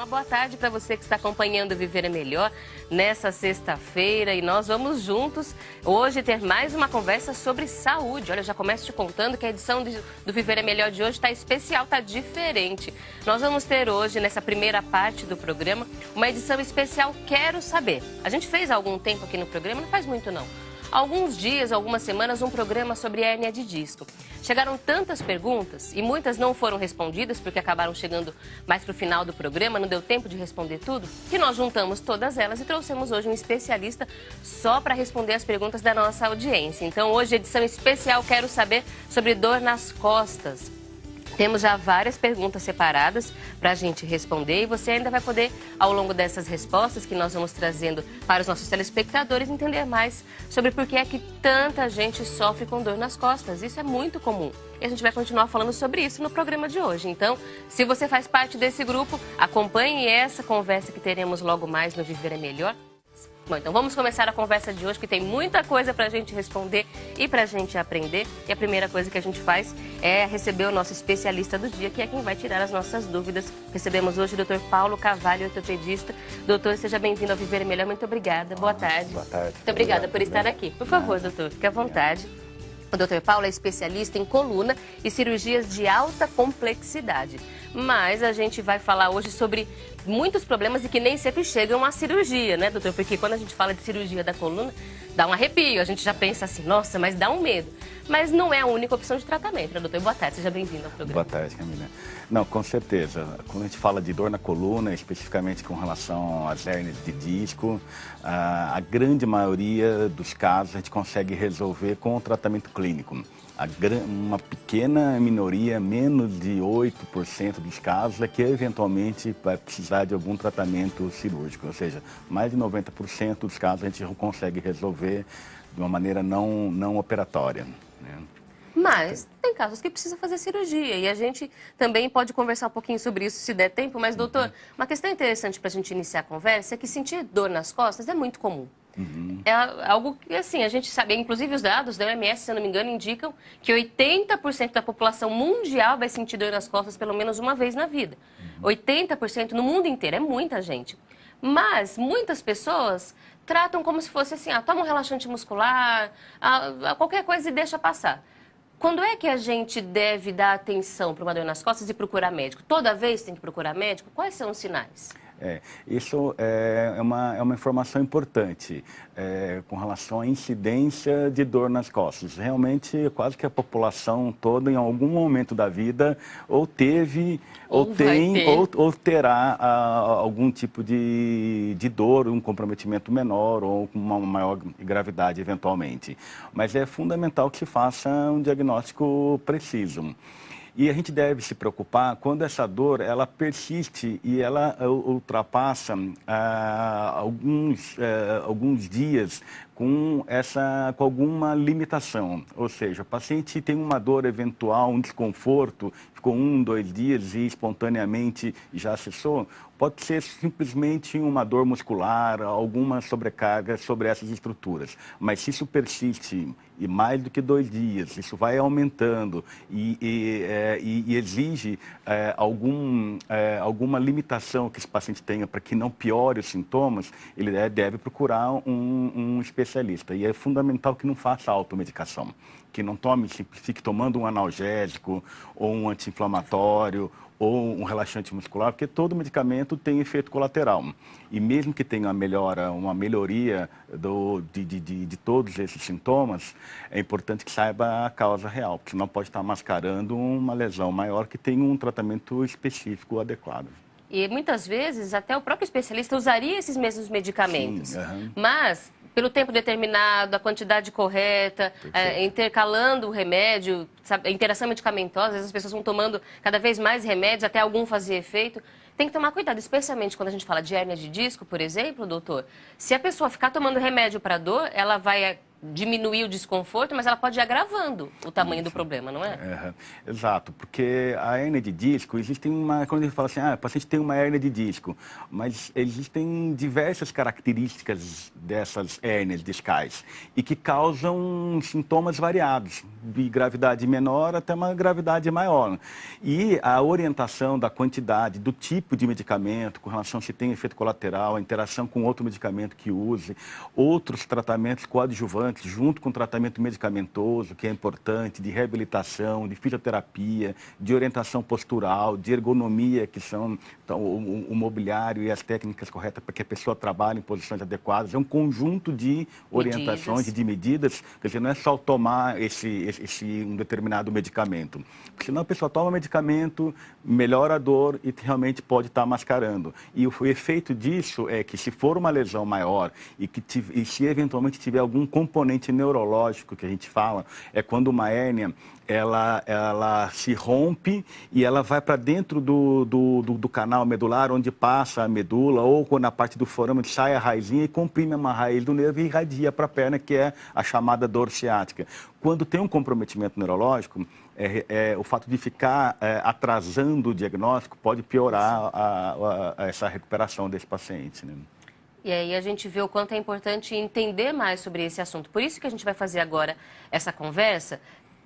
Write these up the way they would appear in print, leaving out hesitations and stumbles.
Uma boa tarde para você que está acompanhando o Viver é Melhor nessa sexta-feira e nós vamos juntos hoje ter mais uma conversa sobre saúde. Olha, eu já começo te contando que a edição do Viver é Melhor de hoje está especial, está diferente. Nós vamos ter hoje, nessa primeira parte do programa, uma edição especial Quero Saber. A gente fez há algum tempo aqui no programa, não faz muito não. Alguns dias, algumas semanas, um programa sobre hérnia de disco. Chegaram tantas perguntas e muitas não foram respondidas porque acabaram chegando mais para o final do programa, não deu tempo de responder tudo, que nós juntamos todas elas e trouxemos hoje um especialista só para responder as perguntas da nossa audiência. Então, hoje, edição especial, Quero Saber sobre dor nas costas. Temos já várias perguntas separadas para a gente responder e você ainda vai poder, ao longo dessas respostas que nós vamos trazendo para os nossos telespectadores, entender mais sobre por que é que tanta gente sofre com dor nas costas. Isso é muito comum. E a gente vai continuar falando sobre isso no programa de hoje. Então, se você faz parte desse grupo, acompanhe essa conversa que teremos logo mais no Viver é Melhor. Bom, então vamos começar a conversa de hoje, que tem muita coisa para a gente responder e para a gente aprender. E a primeira coisa que a gente faz é receber o nosso especialista do dia, que é quem vai tirar as nossas dúvidas. Recebemos hoje o Dr. Paulo Carvalho, ortopedista. Doutor, seja bem-vindo ao Viver é Melhor. Muito obrigada. Boa tarde. Boa tarde. Muito obrigada por estar aqui. Por favor, doutor, fique à vontade. O Dr. Paulo é especialista em coluna e cirurgias de alta complexidade. Mas a gente vai falar hoje sobre muitos problemas e que nem sempre chegam à cirurgia, né, doutor? Porque quando a gente fala de cirurgia da coluna, dá um arrepio. A gente já pensa assim, nossa, mas dá um medo. Mas não é a única opção de tratamento, né, doutor? Boa tarde, seja bem-vindo ao programa. Boa tarde, Camila. Não, com certeza. Quando a gente fala de dor na coluna, especificamente com relação às hérnias de disco, a grande maioria dos casos a gente consegue resolver com o tratamento clínico. Uma pequena minoria, menos de 8% dos casos, é que eventualmente vai precisar de algum tratamento cirúrgico. Ou seja, mais de 90% dos casos a gente consegue resolver de uma maneira não operatória, né? Mas tem casos que precisa fazer cirurgia e a gente também pode conversar um pouquinho sobre isso se der tempo. Mas, doutor, uma questão interessante para a gente iniciar a conversa é que sentir dor nas costas é muito comum. É algo que, assim, a gente sabe, inclusive os dados da OMS, se eu não me engano, indicam que 80% da população mundial vai sentir dor nas costas pelo menos uma vez na vida. 80% no mundo inteiro, é muita gente. Mas muitas pessoas tratam como se fosse assim, toma um relaxante muscular, qualquer coisa e deixa passar. Quando é que a gente deve dar atenção para uma dor nas costas e procurar médico? Toda vez tem que procurar médico? Quais são os sinais? Isso é uma informação importante com relação à incidência de dor nas costas. Realmente, quase que a população toda, em algum momento da vida, ou teve, ou terá algum tipo de dor, um comprometimento menor ou com uma maior gravidade, eventualmente. Mas é fundamental que se faça um diagnóstico preciso. E a gente deve se preocupar quando essa dor ela persiste e ela ultrapassa alguns dias com alguma limitação. Ou seja, o paciente tem uma dor eventual, um desconforto, ficou 1, 2 dias e espontaneamente já cessou. Pode ser simplesmente uma dor muscular, alguma sobrecarga sobre essas estruturas. Mas se isso persiste e mais do que 2 dias, isso vai aumentando e exige alguma limitação que esse paciente tenha para que não piore os sintomas, ele deve procurar um especialista. E é fundamental que não faça automedicação, que não fique tomando um analgésico ou um anti-inflamatório ou um relaxante muscular, porque todo medicamento tem efeito colateral. E mesmo que tenha uma melhoria de todos esses sintomas, é importante que saiba a causa real, porque senão pode estar mascarando uma lesão maior que tem um tratamento específico adequado. E muitas vezes até o próprio especialista usaria esses mesmos medicamentos. Sim, mas pelo tempo determinado, a quantidade correta, intercalando o remédio, sabe, a interação medicamentosa, às vezes as pessoas vão tomando cada vez mais remédios, até algum fazer efeito. Tem que tomar cuidado, especialmente quando a gente fala de hérnia de disco, por exemplo, doutor. Se a pessoa ficar tomando remédio para dor, ela vai diminuir o desconforto, mas ela pode ir agravando o tamanho do problema, não é? Exato, porque a hérnia de disco, quando a gente fala assim, o paciente tem uma hérnia de disco, mas existem diversas características dessas hérnias discais e que causam sintomas variados, de gravidade menor até uma gravidade maior. E a orientação da quantidade, do tipo de medicamento, com relação se tem efeito colateral, a interação com outro medicamento que use, outros tratamentos coadjuvantes, junto com o tratamento medicamentoso, que é importante, de reabilitação, de fisioterapia, de orientação postural, de ergonomia, que são então, o mobiliário e as técnicas corretas para que a pessoa trabalhe em posições adequadas. É um conjunto de orientações e de medidas, quer dizer, não é só tomar um determinado medicamento. Porque senão a pessoa toma medicamento, melhora a dor e realmente pode estar mascarando. E o efeito disso é que se for uma lesão maior e se eventualmente tiver algum componente neurológico que a gente fala, é quando uma hérnia ela se rompe e ela vai para dentro do canal medular, onde passa a medula, ou quando na parte do forame sai a raizinha e comprime uma raiz do nervo e irradia para a perna, que é a chamada dor ciática. Quando tem um comprometimento neurológico, o fato de ficar atrasando o diagnóstico pode piorar essa recuperação desse paciente, né? E aí a gente vê o quanto é importante entender mais sobre esse assunto. Por isso que a gente vai fazer agora essa conversa,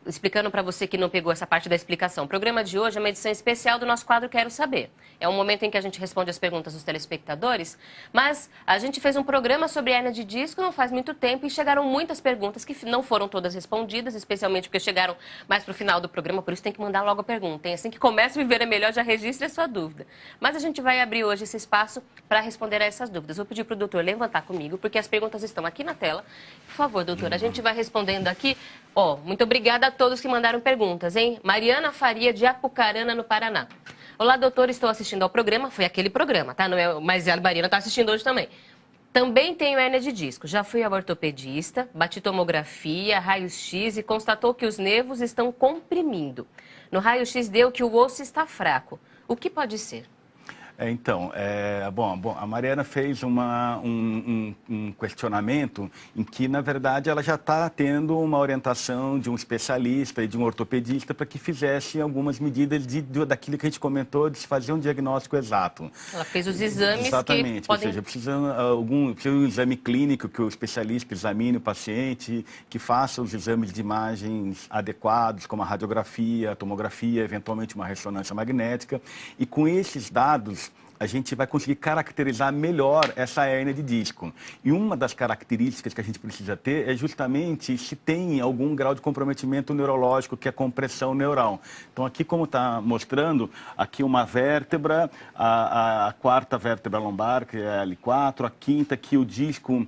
explicando para você que não pegou essa parte da explicação. O programa de hoje é uma edição especial do nosso quadro Quero Saber. É um momento em que a gente responde as perguntas dos telespectadores, mas a gente fez um programa sobre hérnia de disco não faz muito tempo e chegaram muitas perguntas que não foram todas respondidas, especialmente porque chegaram mais para o final do programa, por isso tem que mandar logo a pergunta. Hein? Assim que começa a Viver é Melhor, já registre a sua dúvida. Mas a gente vai abrir hoje esse espaço para responder a essas dúvidas. Vou pedir para o doutor levantar comigo, porque as perguntas estão aqui na tela. Por favor, doutor, a gente vai respondendo aqui. Muito obrigada a todos que mandaram perguntas, hein? Mariana Faria, de Apucarana, no Paraná. Olá, doutor, estou assistindo ao programa. Foi aquele programa, tá? Não é, mas a Mariana está assistindo hoje também. Também tenho hérnia de disco. Já fui ao ortopedista, bati tomografia, raio-x e constatou que os nervos estão comprimindo. No raio-x deu que o osso está fraco. O que pode ser? Então, a Mariana fez um questionamento em que, na verdade, ela já está tendo uma orientação de um especialista e de um ortopedista para que fizesse algumas medidas daquilo que a gente comentou, de se fazer um diagnóstico exato. Ela fez os exames. Exatamente, que podem... ou seja, precisa um exame clínico que o especialista examine o paciente, que faça os exames de imagens adequados, como a radiografia, a tomografia, eventualmente uma ressonância magnética, e com esses dados a gente vai conseguir caracterizar melhor essa hérnia de disco. E uma das características que a gente precisa ter é justamente se tem algum grau de comprometimento neurológico, que é a compressão neural. Então, aqui, como está mostrando, aqui uma vértebra, a quarta vértebra lombar, que é a L4, a quinta, aqui o disco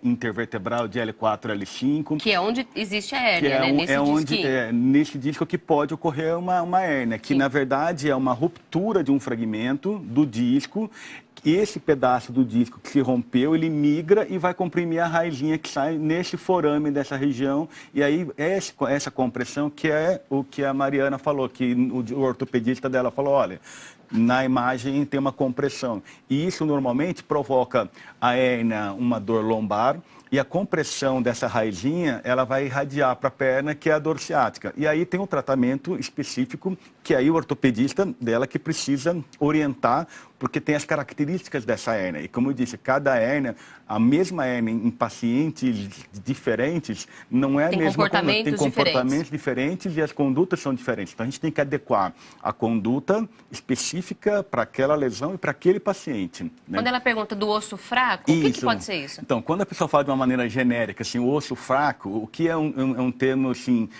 intervertebral de L4 e L5. Que é onde existe a hérnia, né? Nesse disco que pode ocorrer uma hérnia, que na verdade é uma ruptura de um fragmento do disco. Esse pedaço do disco que se rompeu, ele migra e vai comprimir a raizinha que sai nesse forame dessa região. E aí, essa compressão que é o que a Mariana falou, que o ortopedista dela falou, olha, na imagem tem uma compressão. E isso normalmente provoca a hérnia, uma dor lombar, e a compressão dessa raizinha, ela vai irradiar para a perna, que é a dor ciática. E aí tem um tratamento específico, que aí o ortopedista dela que precisa orientar, porque tem as características dessa hérnia. E como eu disse, cada hérnia, a mesma hérnia em pacientes diferentes, não é a mesma conduta. Tem comportamentos diferentes e as condutas são diferentes. Então a gente tem que adequar a conduta específica para aquela lesão e para aquele paciente. Né? Quando ela pergunta do osso fraco, o que pode ser isso? Então, quando a pessoa fala de uma maneira genérica, assim, o osso fraco, o que é um termo assim,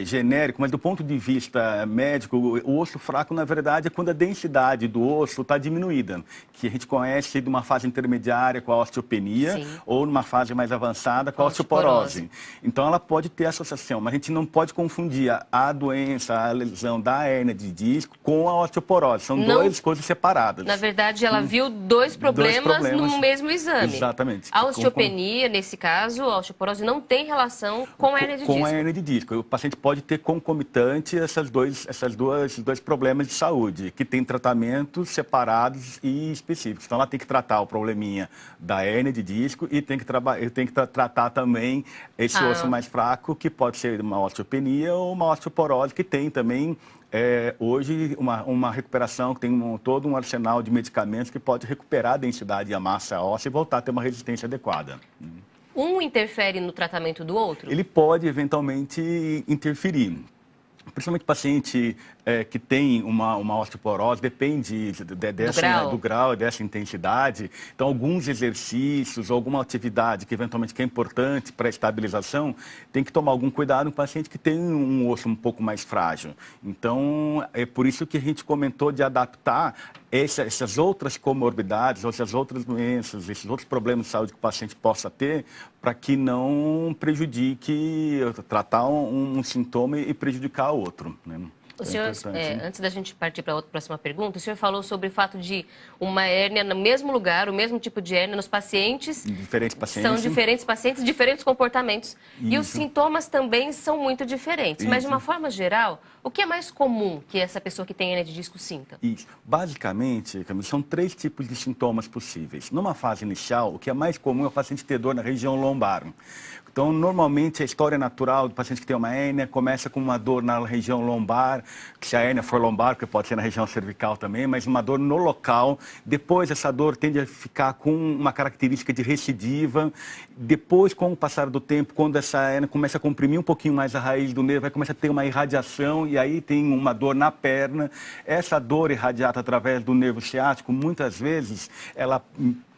genérico, mas do ponto de vista médico, o osso fraco, na verdade, é quando a densidade do osso está diminuída, que a gente conhece de uma fase intermediária com a osteopenia, sim, ou numa fase mais avançada com a osteoporose. Então, ela pode ter associação, mas a gente não pode confundir a doença, a lesão da hérnia de disco com a osteoporose. São duas coisas separadas. Na verdade, ela viu dois problemas no mesmo exame. Exatamente. A osteopenia, nesse caso, a osteoporose não tem relação com a hérnia de disco. Com a hérnia de disco. O paciente pode ter concomitante esses dois problemas de saúde, que tem tratamentos separados e específicos. Então, ela tem que tratar o probleminha da hérnia de disco e tem que tratar também esse osso mais fraco, que pode ser uma osteopenia ou uma osteoporose, que tem também hoje uma recuperação, que tem todo um arsenal de medicamentos que pode recuperar a densidade e a massa óssea e voltar a ter uma resistência adequada. Um interfere no tratamento do outro? Ele pode eventualmente interferir. Principalmente paciente que tem uma osteoporose, depende do grau, dessa intensidade. Então, alguns exercícios, alguma atividade que eventualmente é importante para a estabilização, tem que tomar algum cuidado no paciente que tem um osso um pouco mais frágil. Então, é por isso que a gente comentou de adaptar essas outras comorbidades, essas outras doenças, esses outros problemas de saúde que o paciente possa ter, para que não prejudique, tratar um sintoma e prejudicar outro, né? O senhor, antes da gente partir para a próxima pergunta, o senhor falou sobre o fato de uma hérnia no mesmo lugar, o mesmo tipo de hérnia nos pacientes. Diferentes pacientes. São diferentes pacientes, diferentes comportamentos. Isso. E os sintomas também são muito diferentes. Isso. Mas, de uma forma geral, o que é mais comum que essa pessoa que tem hérnia de disco sinta? Isso. Basicamente, Camila, são 3 tipos de sintomas possíveis. Numa fase inicial, o que é mais comum é o paciente ter dor na região lombar. Então, normalmente, a história natural do paciente que tem uma hérnia começa com uma dor na região lombar, se a hérnia for lombar, porque pode ser na região cervical também, mas uma dor no local. Depois, essa dor tende a ficar com uma característica de recidiva. Depois, com o passar do tempo, quando essa hérnia começa a comprimir um pouquinho mais a raiz do nervo, vai começar a ter uma irradiação e aí tem uma dor na perna. Essa dor irradiada através do nervo ciático, muitas vezes, ela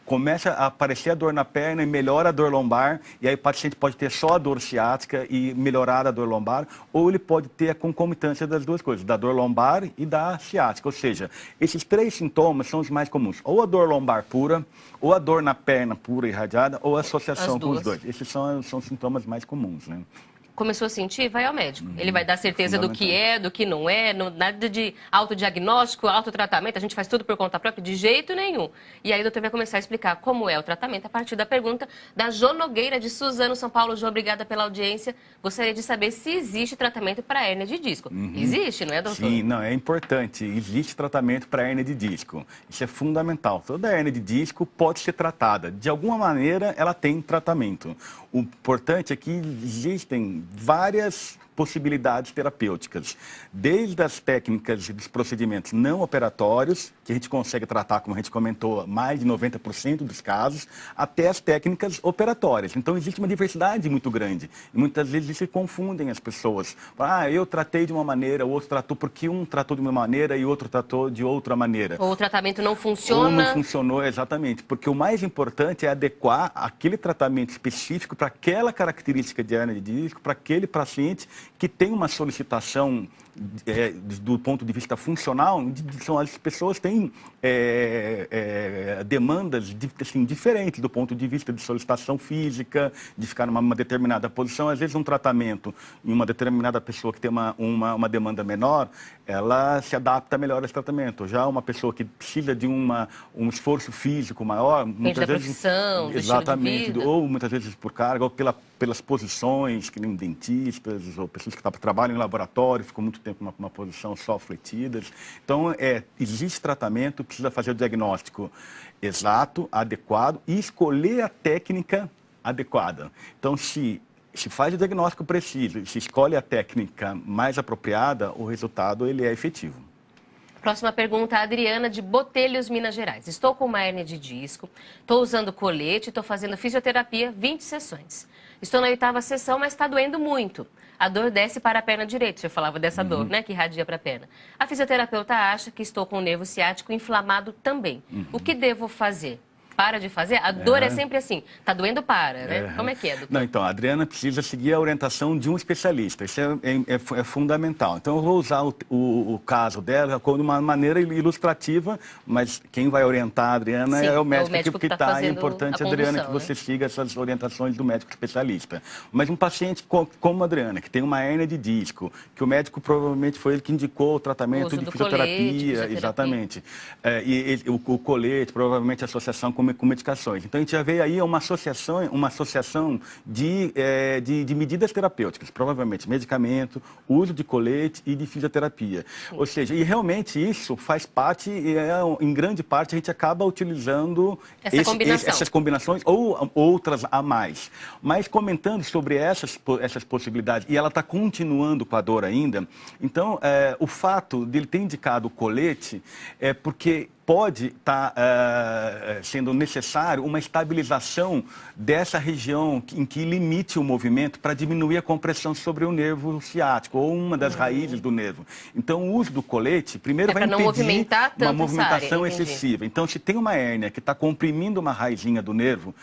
começa a aparecer a dor na perna e melhora a dor lombar, e aí o paciente pode ter só a dor ciática e melhorar a dor lombar, ou ele pode ter a concomitância das duas coisas, da dor lombar e da ciática. Ou seja, esses 3 sintomas são os mais comuns, ou a dor lombar pura, ou a dor na perna pura irradiada, ou a associação com os dois. Esses são sintomas mais comuns, né? Começou a sentir, vai ao médico. Ele vai dar certeza do que é, do que não é, nada de autodiagnóstico, autotratamento, a gente faz tudo por conta própria, de jeito nenhum. E aí o doutor vai começar a explicar como é o tratamento a partir da pergunta da Jo Nogueira, de Suzano, São Paulo. Jo, obrigada pela audiência. Gostaria de saber se existe tratamento para hérnia de disco. Existe, não é, doutor? Sim, não, é importante. Existe tratamento para hérnia de disco. Isso é fundamental. Toda hérnia de disco pode ser tratada. De alguma maneira, ela tem tratamento. O importante é que existem várias possibilidades terapêuticas, desde as técnicas e dos procedimentos não operatórios, que a gente consegue tratar, como a gente comentou, mais de 90% dos casos, até as técnicas operatórias. Então, existe uma diversidade muito grande. E muitas vezes se confundem as pessoas. Eu tratei de uma maneira, o outro tratou, porque um tratou de uma maneira e o outro tratou de outra maneira. Ou o tratamento não funciona. Ou não funcionou, exatamente. Porque o mais importante é adequar aquele tratamento específico para aquela característica de hérnia de disco, para aquele paciente que tem uma solicitação do ponto de vista funcional. As pessoas têm demandas assim, diferentes do ponto de vista de solicitação física, de ficar numa determinada posição. Às vezes um tratamento em uma determinada pessoa que tem uma demanda menor, ela se adapta melhor a esse tratamento. Já uma pessoa que precisa de um esforço físico maior, muitas vezes, profissão, exatamente, ou muitas vezes por carga, ou pelas posições, que nem dentistas, ou pessoas que trabalham em laboratório, ficam muito tempo numa posição só fletidas. Então, existe tratamento, precisa fazer o diagnóstico exato, adequado e escolher a técnica adequada. Então, se faz o diagnóstico preciso, se escolhe a técnica mais apropriada, o resultado ele é efetivo. Próxima pergunta, a Adriana, de Botelhos, Minas Gerais. Estou com uma hérnia de disco, estou usando colete, estou fazendo fisioterapia, 20 sessões. Estou na 8ª sessão, mas está doendo muito. A dor desce para a perna direita. O senhor falava dessa dor, né, que irradia para a perna. A fisioterapeuta acha que estou com o nervo ciático inflamado também. O que devo fazer? Para de fazer? A dor é sempre assim. Tá doendo, para, né? Como é que é, doutor? Não, então, a Adriana precisa seguir a orientação de um especialista. Isso é fundamental. Então, eu vou usar o caso dela como uma maneira ilustrativa, mas quem vai orientar a Adriana é o médico que está. É importante, Adriana, que você siga essas orientações do médico especialista. Mas um paciente como a Adriana, que tem uma hérnia de disco, que o médico provavelmente foi ele que indicou o tratamento de fisioterapia, exatamente. E o colete, provavelmente a associação com com medicações. Então, a gente já vê aí uma associação de medidas terapêuticas, provavelmente medicamento, uso de colete e de fisioterapia. Sim. Ou seja, e realmente isso faz parte, em grande parte, a gente acaba utilizando essas combinações ou outras a mais. Mas comentando sobre essas possibilidades, e ela está continuando com a dor ainda, então, o fato de ele ter indicado o colete é porque pode estar sendo necessário uma estabilização dessa região em que limite o movimento para diminuir a compressão sobre o nervo ciático ou uma das raízes do nervo. Então, o uso do colete, primeiro vai impedir uma movimentação excessiva. Então, se tem uma hérnia que está comprimindo uma raizinha do nervo,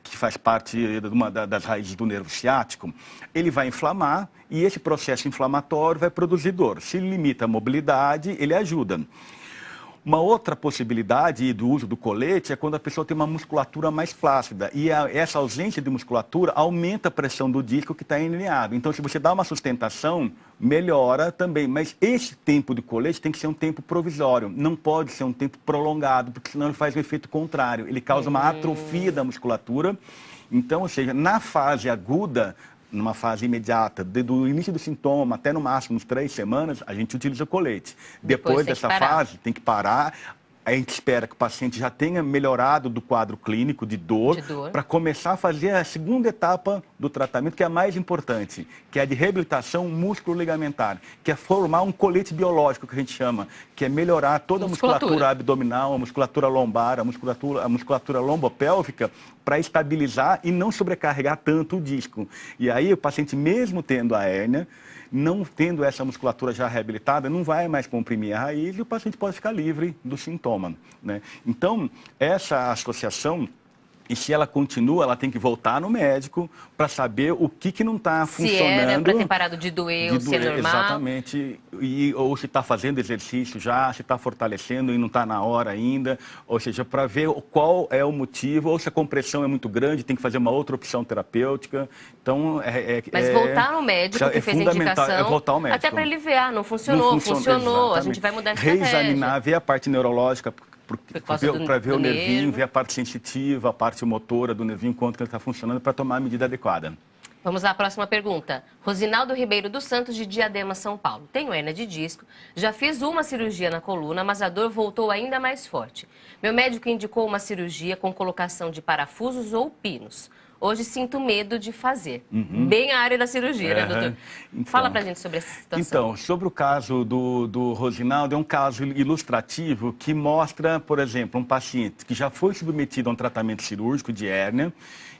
que faz parte de uma das raízes do nervo ciático, ele vai inflamar e esse processo inflamatório vai produzir dor. Se limita a mobilidade, ele ajuda. Uma outra possibilidade do uso do colete é quando a pessoa tem uma musculatura mais flácida. E essa ausência de musculatura aumenta a pressão do disco que está herniado. Então, se você dá uma sustentação, melhora também. Mas esse tempo de colete tem que ser um tempo provisório. Não pode ser um tempo prolongado, porque senão ele faz o efeito contrário. Ele causa uma atrofia da musculatura. Então, ou seja, na fase aguda, numa fase imediata, do início do sintoma até no máximo uns 3 semanas, a gente utiliza o colete. Depois dessa fase, tem que parar. A gente espera que o paciente já tenha melhorado do quadro clínico de dor. Para começar a fazer a segunda etapa do tratamento, que é a mais importante, que é a de reabilitação músculo-ligamentar, que é formar um colete biológico, que a gente chama, que é melhorar toda a musculatura abdominal, a musculatura lombar, a musculatura lombopélvica, para estabilizar e não sobrecarregar tanto o disco. E aí o paciente, mesmo tendo a hérnia, não tendo essa musculatura já reabilitada, não vai mais comprimir a raiz e o paciente pode ficar livre do sintoma, né? Então, essa associação, e se ela continua, ela tem que voltar no médico para saber o que não está funcionando. Se era para ter parado de doer ou se é normal. Exatamente. Ou se está fazendo exercício já, se está fortalecendo e não está na hora ainda. Ou seja, para ver qual é o motivo, ou se a compressão é muito grande, tem que fazer uma outra opção terapêutica. Então, Mas voltar no médico que fez a indicação, voltar ao médico. Até para ele ver, não funcionou, funcionou, a gente vai mudar a estratégia. Reexaminar, ver a parte neurológica, para ver o nervinho, ver a parte sensitiva, a parte motora do nervinho, quanto que ele está funcionando, para tomar a medida adequada. Vamos à próxima pergunta. Rosinaldo Ribeiro dos Santos, de Diadema, São Paulo. Tenho hérnia de disco, já fiz uma cirurgia na coluna, mas a dor voltou ainda mais forte. Meu médico indicou uma cirurgia com colocação de parafusos ou pinos. Hoje sinto medo de fazer. Bem a área da cirurgia, né, doutor? Então, fala pra gente sobre essa situação. Então, sobre o caso do Rosinaldo, é um caso ilustrativo que mostra, por exemplo, um paciente que já foi submetido a um tratamento cirúrgico de hérnia,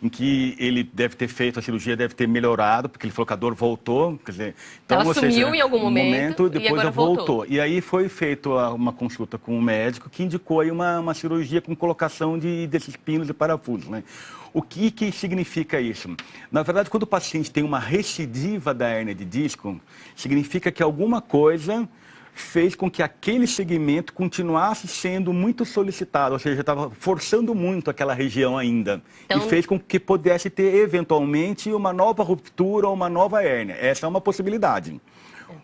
em que ele deve ter feito a cirurgia, deve ter melhorado, porque ele falou que a dor voltou. Quer dizer, então, ela sumiu em algum momento depois e agora voltou. E aí foi feita uma consulta com um médico que indicou aí uma cirurgia com colocação desses pinos e parafusos, né? O que significa isso? Na verdade, quando o paciente tem uma recidiva da hérnia de disco, significa que alguma coisa fez com que aquele segmento continuasse sendo muito solicitado, ou seja, estava forçando muito aquela região ainda. Então, e fez com que pudesse ter, eventualmente, uma nova ruptura ou uma nova hérnia. Essa é uma possibilidade.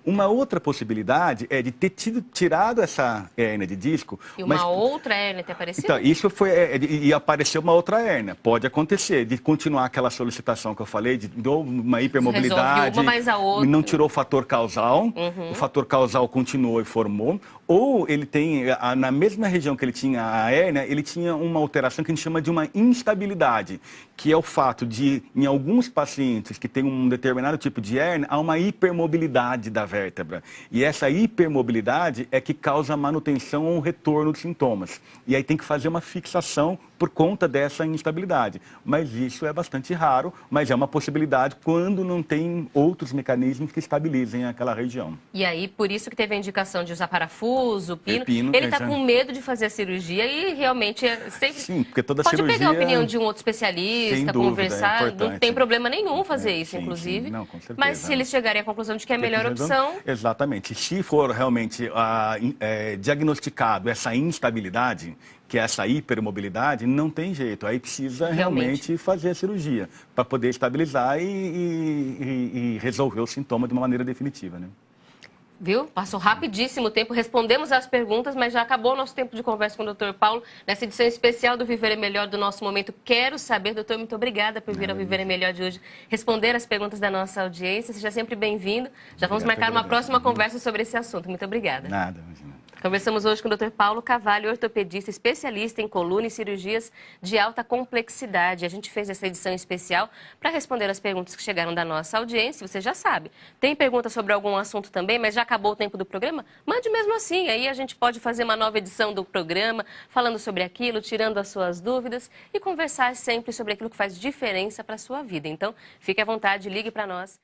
Uma outra possibilidade é de ter tirado essa hérnia de disco. E uma outra hérnia ter aparecido? Então, isso foi. E apareceu uma outra hérnia. Pode acontecer, de continuar aquela solicitação que eu falei, de uma hipermobilidade. Resolve uma mais a outra. Não tirou o fator causal, o fator causal continuou e formou. Ou ele tem, na mesma região que ele tinha a hérnia, ele tinha uma alteração que a gente chama de uma instabilidade, que é o fato de, em alguns pacientes que têm um determinado tipo de hérnia, há uma hipermobilidade da vértebra. E essa hipermobilidade é que causa manutenção ou retorno dos sintomas. E aí tem que fazer uma fixação por conta dessa instabilidade. Mas isso é bastante raro, mas é uma possibilidade quando não tem outros mecanismos que estabilizem aquela região. E aí, por isso que teve a indicação de usar parafuso, pino. Ele está com medo de fazer a cirurgia e realmente sempre... Sim, porque toda pode cirurgia... pegar a opinião de um outro especialista, sem dúvida, conversar, não tem problema nenhum fazer isso, inclusive. Sim. Não, com certeza. Mas se eles chegarem à conclusão de que é a melhor opção... Exatamente. Se for realmente diagnosticado essa instabilidade, que é essa hipermobilidade, não tem jeito. Aí precisa realmente fazer a cirurgia para poder estabilizar e resolver o sintoma de uma maneira definitiva, né? Viu? Passou rapidíssimo o tempo, respondemos as perguntas, mas já acabou o nosso tempo de conversa com o Dr. Paulo, nessa edição especial do Viver é Melhor do nosso momento. Quero saber, doutor, muito obrigada por vir ao Viver é Melhor de hoje, responder as perguntas da nossa audiência. Seja sempre bem-vindo. Já vamos marcar uma próxima conversa sobre esse assunto. Muito obrigada. Nada, imagina. Conversamos hoje com o Dr. Paulo Cavalli, ortopedista, especialista em coluna e cirurgias de alta complexidade. A gente fez essa edição especial para responder as perguntas que chegaram da nossa audiência. Você já sabe, tem pergunta sobre algum assunto também, mas já acabou o tempo do programa? Mande mesmo assim, aí a gente pode fazer uma nova edição do programa, falando sobre aquilo, tirando as suas dúvidas e conversar sempre sobre aquilo que faz diferença para a sua vida. Então, fique à vontade, ligue para nós.